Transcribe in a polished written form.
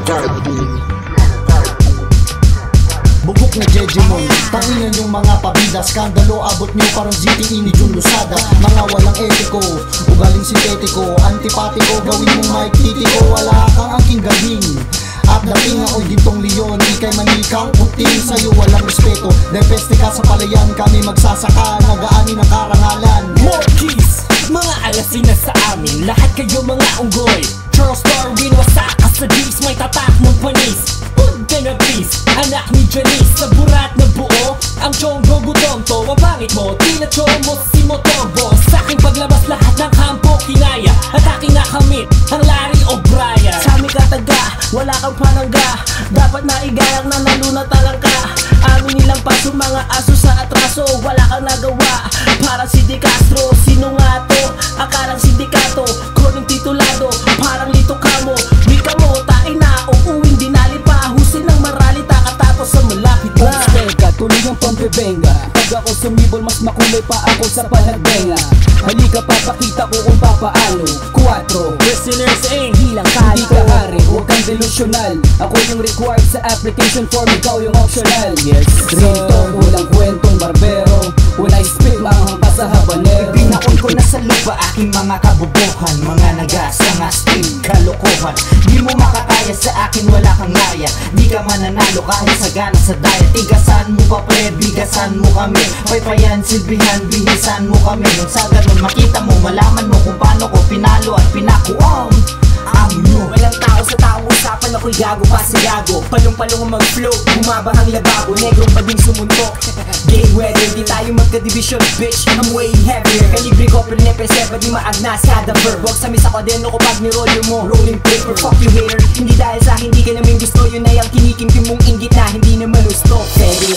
Bugok na Jejemon, tanginan yung mga pabida. Skandalo, abot nyo parang ZTE ni Jun Lusada. Mga walang etiko, ugaling sintetiko, antipatiko, gawin mong Mike Titico. Wala kang angking galing at dating ako'y gintong leon. Ika'y manikang puting, sa'yo walang respeto. Depeste ka sa palayan, kami magsasaka, nagaani ng karangalan. More keys, mga alasin na sa amin, lahat kayo mga unggoy. Charles Darwin, wasak ka sa G's, may tatak ng panis. Huwag ka na please, anak ni Janice. Sa burat na buo, ang chonggo gutomto. Mapangit mo, tila chomo si Motombo. Sa aking paglabas lahat ng kampo kinaya, at aking nakamit ang Larry O'Brien. Sa aming kataga, wala kang panangga, dapat naigalang na nalunat talang ka. Amin nilang paso mga aso sa atraso, wala kang nagawa, parang si De Castro. Sino nga to? Akalang sindikato, kroning titulado, parang lito kamo. Wika mo, tain na, uuwing dinali pa. Husin ng maralita katapos sa malapit na. Teka, tuloy ang pambebenga. Pag ako sumibol, mas makulay pa ako sa panagbenga. Halika, papakita ko kung papaano. 4 Listeners, hindi lang hindi ka hari, huwag kang delusional. Ako yung required sa application form, ikaw yung optional. Yes, rito, walang kwentong barbero. When I spit, mahangpa sa habanero. Pinakon ko na sa lupa aking mga kabubuhan, mga nagasang astig kalokohan. Di mo makakaya sa akin, wala kang ngaya. Di ka mananalo kahit sagana sa daya. Tigasan mo pa pre, bigasan mo kami. Paypayan, silbihan, bihisan mo kami. Nung sa ganun makita mo, malaman mo kung paano ko pinalo at pinakuam ang nyo. Walang tao sa taong usapan, ako'y gago pa sa gago. Palong-palong ang mag-flow, bumabahang lababo, negrong bading sumuntok. Gay weather, di tayo magka-division, bitch. I'm way heavier, kalibre ko pero nepeseba, di maagnas kada verb. Huwag sa misa ko din ako pag nirolyo mo, rolling paper. Fuck you hater, hindi dahil sa hindi ka namin gusto. Yun ay ang kinikimkim mong inggit na hindi naman gusto. Pwede